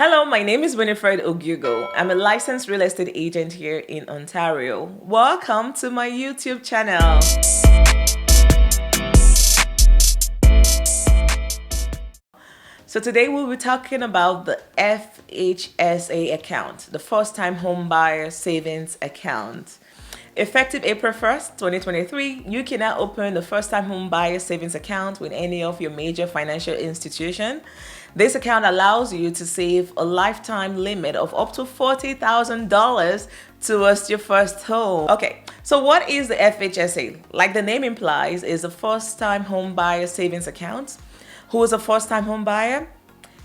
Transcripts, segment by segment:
Hello, my name is Winifred Ogugo. I'm a licensed real estate agent here in Ontario. Welcome to my YouTube channel. So today we'll be talking about the FHSA account, the first time home buyer savings account. Effective April 1st, 2023, you can now open the first time home buyer savings account with any of your major financial institutions. This account allows you to save a lifetime limit of up to $40,000 towards your first home. Okay, so what is the FHSA? Like the name implies, is a first time home buyer savings account. Who is a first time home buyer?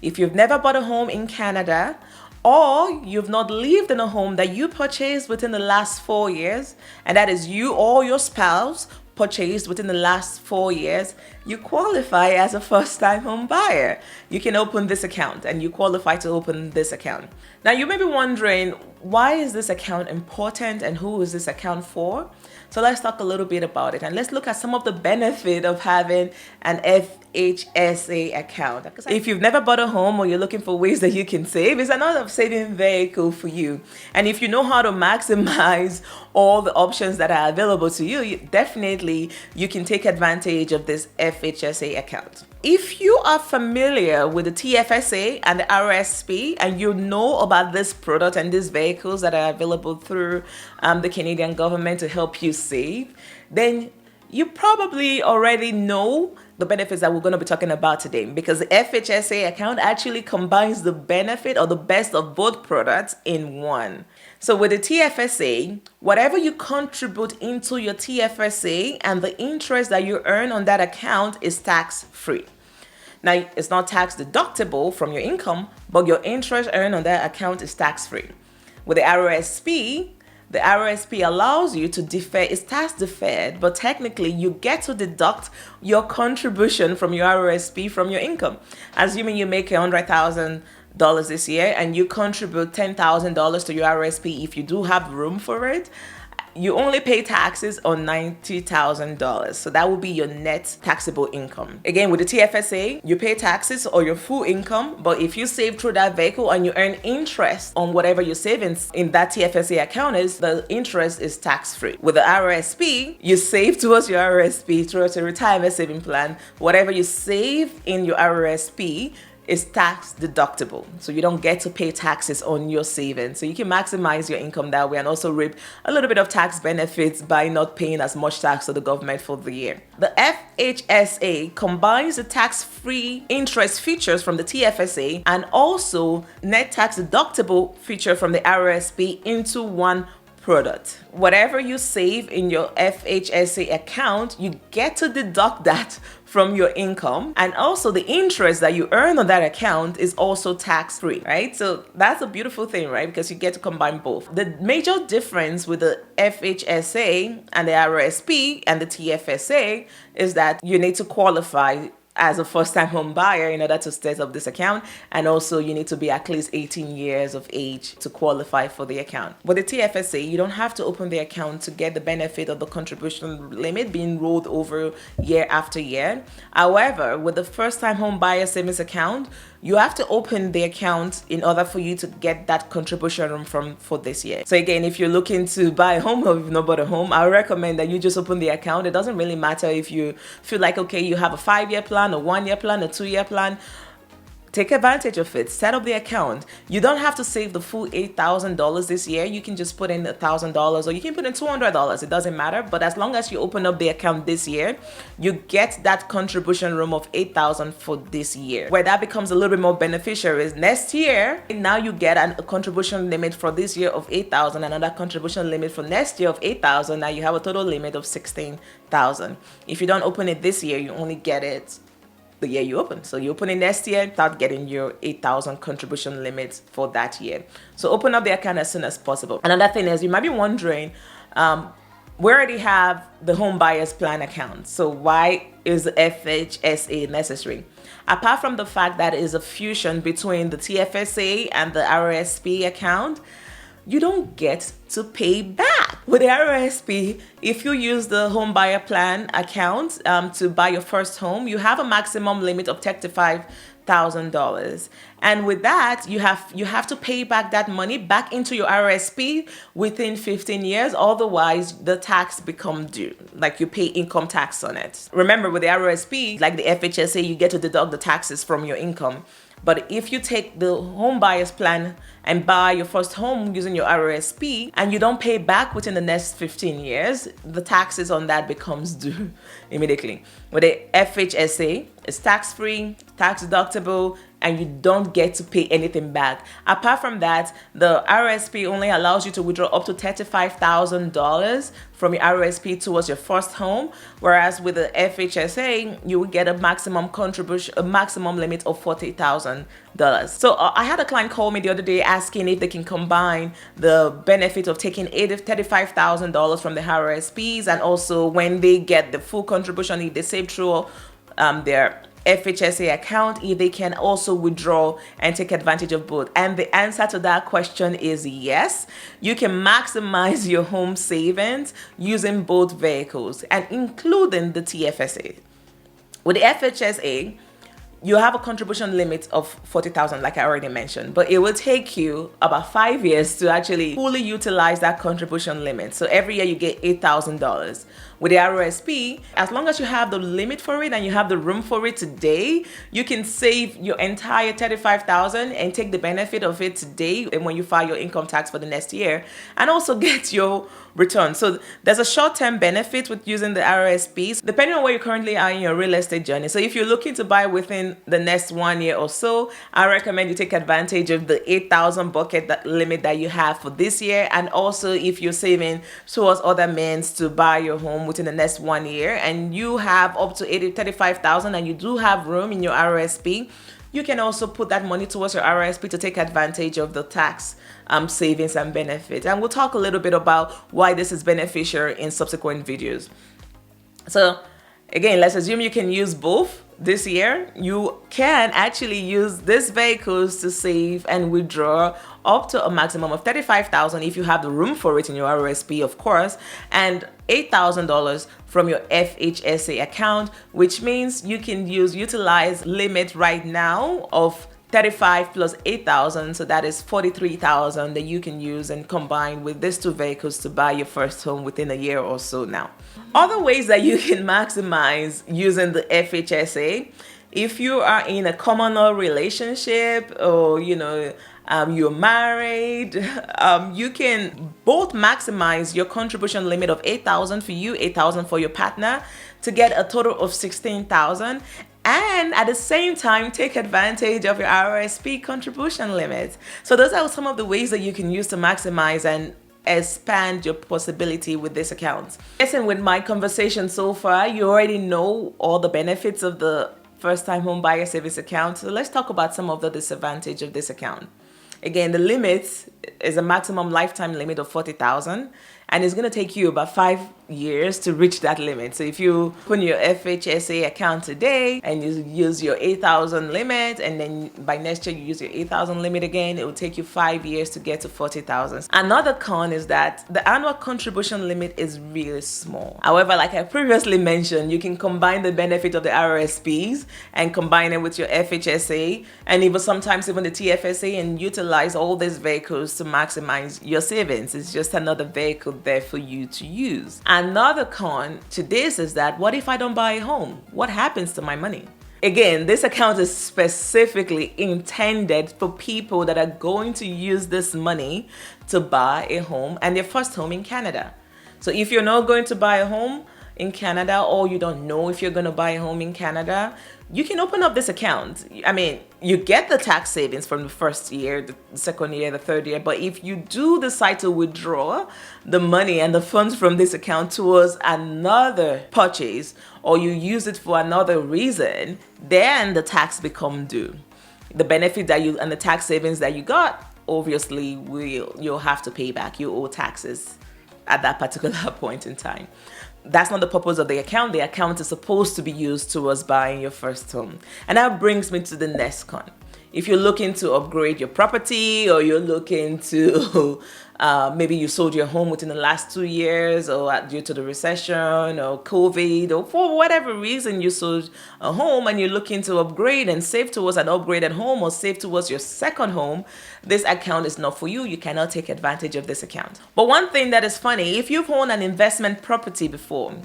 If you've never bought a home in Canada, or you've not lived in a home that you purchased within the last 4 years, and that is you or your spouse purchased within the last 4 years, you qualify as a first-time home buyer. You can open this account and you qualify to open this account. Now you may be wondering, why is this account important and who is this account for? So let's talk a little bit about it and let's look at some of the benefit of having an FHSA account. If you've never bought a home or you're looking for ways that you can save, it's another saving vehicle for you. And if you know how to maximize all the options that are available to you, definitely you can take advantage of this FHSA account. If you are familiar with the TFSA and the RSP and you know about this product and these vehicles that are available through the Canadian government to help you save, then you probably already know the benefits that we're going to be talking about today, because the FHSA account actually combines the benefit or the best of both products in one. So with the TFSA, whatever you contribute into your TFSA and the interest that you earn on that account is tax-free. Now, it's not tax deductible from your income, but your interest earned on that account is tax-free. With the RSP allows you to defer, it's tax deferred, but technically you get to deduct your contribution from your RSP from your income. Assuming you make $100,000 this year and you contribute $10,000 to your RSP, if you do have room for it, you only pay taxes on $90,000. So that will be your net taxable income. Again, with the TFSA, you pay taxes or your full income, but if you save through that vehicle and you earn interest on whatever your savings in that TFSA account is, the interest is tax-free. With the RSP, you save towards your RSP, towards your retirement saving plan. Whatever you save in your RSP is tax deductible, so you don't get to pay taxes on your savings. So you can maximize your income that way and also reap a little bit of tax benefits by not paying as much tax to the government for the year. The FHSA combines the tax-free interest features from the TFSA and also net tax deductible feature from the RSP into one product. Whatever you save in your FHSA account, you get to deduct that from your income, and also the interest that you earn on that account is also tax-free, right? So that's a beautiful thing, right? Because you get to combine both. The major difference with the FHSA and the RSP and the TFSA is that you need to qualify as a first-time home buyer in order to set up this account, and also you need to be at least 18 years of age to qualify for the account. With the TFSA, you don't have to open the account to get the benefit of the contribution limit being rolled over year after year. However, with the first-time home buyer savings account, you have to open the account in order for you to get that contribution for this year. So again, if you're looking to buy a home or you've not bought a home, I recommend that you just open the account. It doesn't really matter if you feel like, okay, you have a 5-year plan, a 1-year plan, a 2-year plan. Take advantage of it. Set up the account. You don't have to save the full $8,000 this year. You can just put in $1,000 or you can put in $200. It doesn't matter. But as long as you open up the account this year, you get that contribution room of $8,000 for this year. Where that becomes a little bit more beneficial is next year. Now you get a contribution limit for this year of $8,000, another contribution limit for next year of $8,000. Now you have a total limit of $16,000. If you don't open it this year, you only get it the year you open. So you open it next year, start getting your $8,000 contribution limits for that year. So open up the account as soon as possible. Another thing is, you might be wondering, we already have the home buyers plan account. So why is the FHSA necessary? Apart from the fact that it is a fusion between the TFSA and the RSP account, you don't get to pay back. With the RSP, if you use the home buyer plan account to buy your first home, you have a maximum limit of $50,000. And with that, you have to pay back that money back into your RSP within 15 years. Otherwise, the tax become due. Like you pay income tax on it. Remember, with the RSP, like the FHSA, you get to deduct the taxes from your income. But if you take the home buyer's plan and buy your first home using your RSP and you don't pay back within the next 15 years, the taxes on that becomes due immediately. With the FHSA, it's tax-free, tax deductible, and you don't get to pay anything back. Apart from that, the RSP only allows you to withdraw up to $35,000 from your RSP towards your first home, whereas with the FHSA, you will get a maximum contribution, a maximum limit of $40,000. So I had a client call me the other day asking if they can combine the benefit of taking $35,000 from the RSPs, and also when they get the full contribution, if they save through their FHSA account, if they can also withdraw and take advantage of both. And the answer to that question is yes. You can maximize your home savings using both vehicles and including the TFSA. With the FHSA, you have a contribution limit of $40,000, like I already mentioned, but it will take you about 5 years to actually fully utilize that contribution limit. So every year you get $8,000. With the RSP, as long as you have the limit for it and you have the room for it today, you can save your entire $35,000 and take the benefit of it today and when you file your income tax for the next year, and also get your return. So there's a short-term benefit with using the RSPs, depending on where you currently are in your real estate journey. So if you're looking to buy within the next 1 year or so, I recommend you take advantage of the 8,000 bucket limit that you have for this year. And also if you're saving towards other means to buy your home within the next 1 year and you have up to $35,000 and you do have room in your RSP, you can also put that money towards your RSP to take advantage of the tax savings and benefits. And we'll talk a little bit about why this is beneficial in subsequent videos. So again, let's assume you can use both this year. You can actually use these vehicles to save and withdraw up to a maximum of $35,000 if you have the room for it in your RSP, of course, and $8,000 from your FHSA account, which means you can utilize limit right now of 35 plus 8,000, so that is 43,000 that you can use and combine with these two vehicles to buy your first home within a year or so now. Other ways that you can maximize using the FHSA: if you are in a common law relationship, or you're married, you can both maximize your contribution limit of $8,000 for you, $8,000 for your partner, to get a total of $16,000. And at the same time, take advantage of your RSP contribution limit. So those are some of the ways that you can use to maximize and expand your possibility with this account. Listen, with my conversation so far, you already know all the benefits of the first-time home buyer savings account. So let's talk about some of the disadvantages of this account. Again, the limit is a maximum lifetime limit of $40,000, and it's going to take you about 5 years to reach that limit. So if you open your FHSA account today and you use your 8,000 limit, and then by next year you use your 8,000 limit again, it will take you 5 years to get to 40,000. Another con is that the annual contribution limit is really small. However, like I previously mentioned, you can combine the benefit of the RSPs and combine it with your FHSA and even sometimes even the TFSA and utilize all these vehicles to maximize your savings. It's just another vehicle there for you to use. Another con to this is that, what if I don't buy a home? What happens to my money? Again, this account is specifically intended for people that are going to use this money to buy a home, and their first home in Canada. So if you're not going to buy a home in Canada, or you don't know if you're going to buy a home in Canada, you can open up this account. I mean, you get the tax savings from the first year, the second year, the third year, but if you do decide to withdraw the money and the funds from this account towards another purchase, or you use it for another reason, then the tax become due. The benefit that you and the tax savings that you got, obviously you'll have to pay back. You owe taxes at that particular point in time. That's not the purpose of the account. The account is supposed to be used towards buying your first home. And that brings me to the next con. If you're looking to upgrade your property, or you're looking to maybe you sold your home within the last 2 years, or due to the recession or COVID, or for whatever reason you sold a home and you're looking to upgrade and save towards an upgraded home or save towards your second home, this account is not for you. You cannot take advantage of this account. But one thing that is funny, if you've owned an investment property before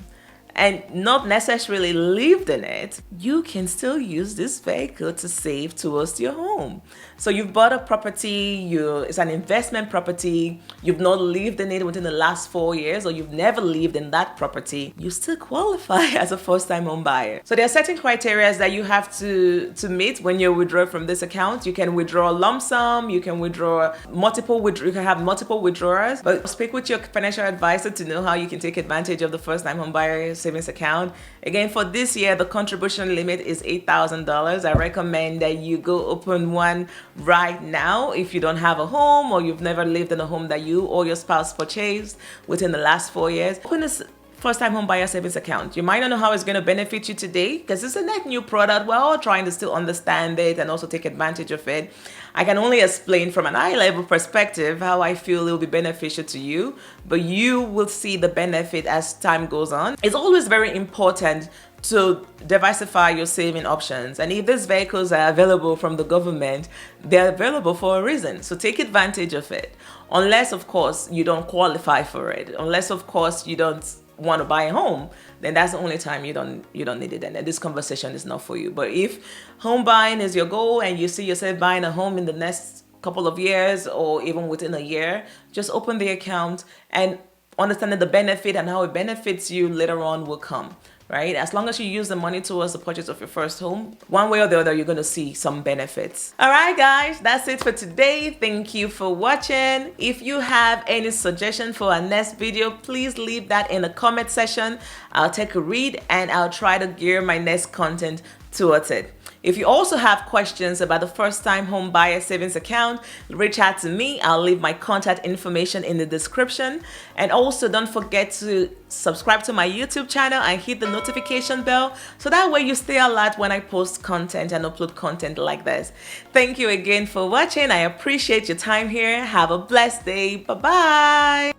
and not necessarily lived in it, you can still use this vehicle to save towards your home. So you've bought a property, it's an investment property, you've not lived in it within the last 4 years, or you've never lived in that property, you still qualify as a first-time home buyer. So there are certain criteria that you have to meet when you withdraw from this account. You can withdraw a lump sum, you can withdraw you can have multiple withdrawals, but speak with your financial advisor to know how you can take advantage of the first-time home buyer savings account. Again, for this year, the contribution limit is $8,000. I recommend that you go open one right now if you don't have a home, or you've never lived in a home that you or your spouse purchased within the last 4 years. Open this first-time home buyer savings account. You might not know how it's going to benefit you today because it's a net new product. We're all trying to still understand it and also take advantage of it. I can only explain from an high-level perspective how I feel it will be beneficial to you, but you will see the benefit as time goes on. It's always very important to diversify your saving options, and if these vehicles are available from the government, they're available for a reason, so take advantage of it. Unless of course you don't qualify for it, unless of course you don't want to buy a home, then that's the only time you don't need it, and this conversation is not for you. But if home buying is your goal and you see yourself buying a home in the next couple of years or even within a year, just open the account, and understanding the benefit and how it benefits you later on will come. Right? As long as you use the money towards the purchase of your first home, one way or the other, you're going to see some benefits. All right, guys, that's it for today. Thank you for watching. If you have any suggestion for our next video, please leave that in the comment section. I'll take a read and I'll try to gear my next content towards it. If you also have questions about the first-time home buyer savings account, reach out to me. I'll leave my contact information in the description. And also don't forget to subscribe to my YouTube channel and hit the notification bell so that way you stay alert when I post content and upload content like this. Thank you again for watching. I appreciate your time here. Have a blessed day. Bye-bye.